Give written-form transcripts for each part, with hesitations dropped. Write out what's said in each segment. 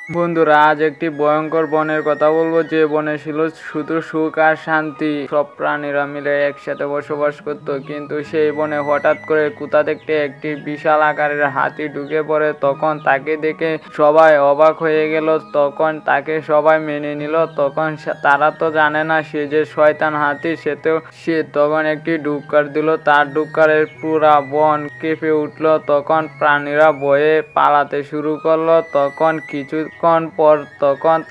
বন্ধুরা, আজ একটি ভয়ঙ্কর বনের কথা বলবো, যে বনে ছিল শুধু সুখ আর শান্তি। সব প্রাণীরা মিলে একসাথে বসবাস করত। কিন্তু সেই বনে হঠাৎ করে কোথা থেকে একটি বিশাল আকারের হাতি ঢুকে পড়ে। তখন তাকে দেখে সবাই অবাক হয়ে গেল। তখন তাকে সবাই মেনে নিল। তখন তারা তো জানে না সে যে শয়তান হাতি। সে তখন একটি ডুক্কার দিল। তার ডুক্কারের পুরা বন কেঁপে উঠলো। তখন প্রাণীরা ভয়ে পালাতে শুরু করলো। তখন কিছুক্ষণ পর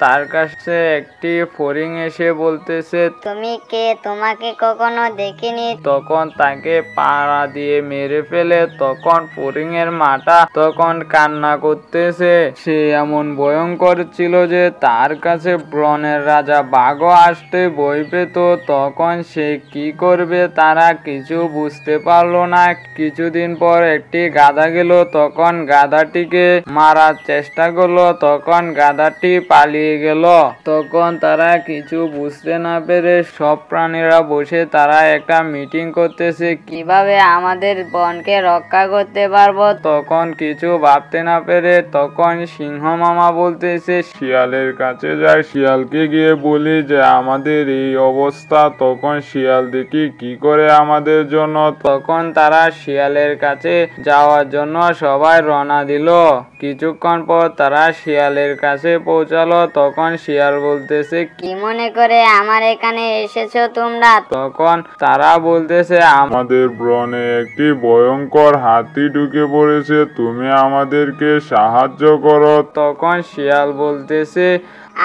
তার কাছে একটি ফড়িং এসে বলতেছে, তুমি কে? তোমাকে কখনো দেখিনি। তখন তাকে পাড়া দিয়ে মেরে ফেলে। তখন ফড়িং এর মাটা তখন কান্না করতেছে। সে এমন ভয়ঙ্কর ছিল যে তার কাছে বনের রাজা বাঘও আসতে ভয় পেত। তখন সে কি করবে তারা কিছু বুঝতে পারলো না। কিছুদিন পর একটি গাধা গেল। তখন গাধাটিকে মারার চেষ্টা করলো। তখন গাধাটি পালিয়ে গেল। তখন তারা কিছু বুঝতে না পেরে সব প্রাণীরা বসে তারা একটা মিটিং করতেছে, কিভাবে আমাদের বনকে রক্ষা করতে পারবো। তখন কিছু ভাবতে না পেরে তখন সিংহ মামা বলতেছে, শিয়ালের কাছে যাই, শিয়ালকে গিয়ে বলি যে আমাদের এই অবস্থা। তখন শিয়াল দেখি কি করে আমাদের জন্য। তখন তারা শিয়ালের কাছে যাওয়ার জন্য সবাই রওনা দিল। কিছুক্ষণ পর তারা শিয়ালের কাছে পৌঁছালো। তখন শিয়াল বলতেছে, কি মনে করে আমার এখানে এসেছো তোমরা? তখন তারা বলতেছে, আমাদের বনে একটি ভয়ঙ্কর হাতি ঢুকে পড়েছে, তুমি আমাদেরকে সাহায্য করো। তখন শিয়াল বলতেছে,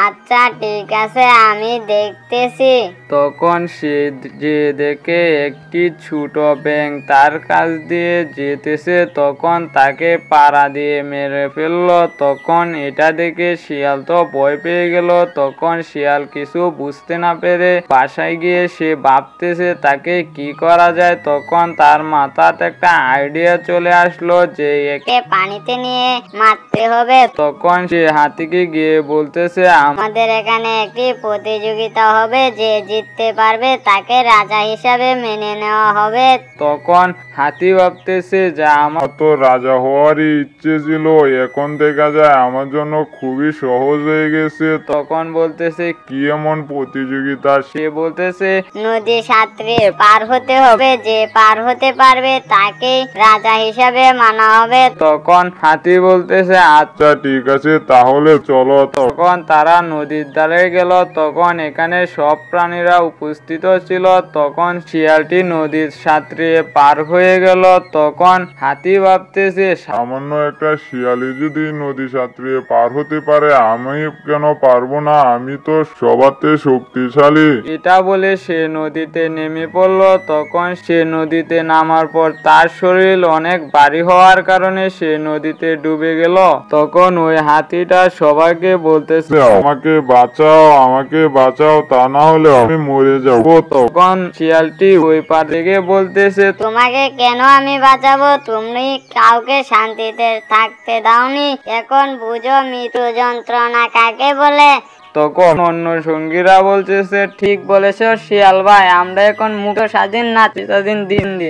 আচ্ছা ঠিক আছে, আমি দেখতেছি। তখন সে যে দেখে একটি ছোট ব্যাঙ তার কাছ দিয়ে যেতেছে। তখন তাকে পাড়া দিয়ে মেরে ফেললো। তখন এটা দেখে শিয়াল তো ভয় পেয়ে গেল। তখন শিয়াল কিছু বুঝতে না পেরে বাসায় গিয়ে সে ভাবতেছে তাকে কি করা যায়। তখন তার মাথাতে একটা আইডিয়া চলে আসলো যে একে পানিতে নিয়ে মারতে হবে। তখন সে হাতিকে গিয়ে বলতেছে, আমাদের এখানে একটি প্রতিযোগিতা হবে, যে জিততে পারবে তাকে রাজা হিসাবে মেনে নেওয়া হবে। তখন হাতি ভাবতেছে যে আমার তো রাজা হওয়ারই ইচ্ছে ছিল, এখন দেখা যায় আমার জন্য খুবই সহজ হয়ে গেছে। তখন বলতেছে, কি এমন প্রতিযোগিতা? সে বলতেছে, নদী সাঁতরে পার হতে হবে, যে পার হতে পারবে তাকে রাজা হিসাবে মানা হবে। তখন হাতি বলতেছে, আচ্ছা ঠিক আছে, তাহলে চলো। তখন তারা নদীর ধারে গেল। তখন এখানে সব প্রাণীরা উপস্থিত ছিল। তখন শিয়ালটি নদীর সাঁতরে পার হয়ে গেল। তখন হাতি ভাবতেছে, সামান্য একটা শিয়ালি যদি নদী সাঁতরে পার হতে পারে, আমি কেন পারবো না? আমি তো সবাতে শক্তিশালী। এটা বলে সে নদীতে নেমে পড়লো। তখন সে নদীতে নামার পর তার শরীর অনেক ভারী হওয়ার কারণে সে নদীতে ডুবে গেল। তখন ওই হাতিটা সবাইকে বলতেছে, আমাকে বাঁচাও, আমাকে বাঁচাও, তা না হলে আমি মরে যাবো। তখন শিয়ালটি ওই পার থেকে বলতেছে, তোমাকে কেন আমি বাঁচাবো? তুমি কাউকে শান্তিতে থাকতে দাওনি, এখন বুঝো মৃত্যু যন্ত্রণা কাকে বলে। তখন অন্য সঙ্গীরা বলতেছে, ঠিক বলেছ শিয়াল ভাই, আমরা এখন মুক্ত স্বাধীন, নাতি স্বাধীন দিন দিন।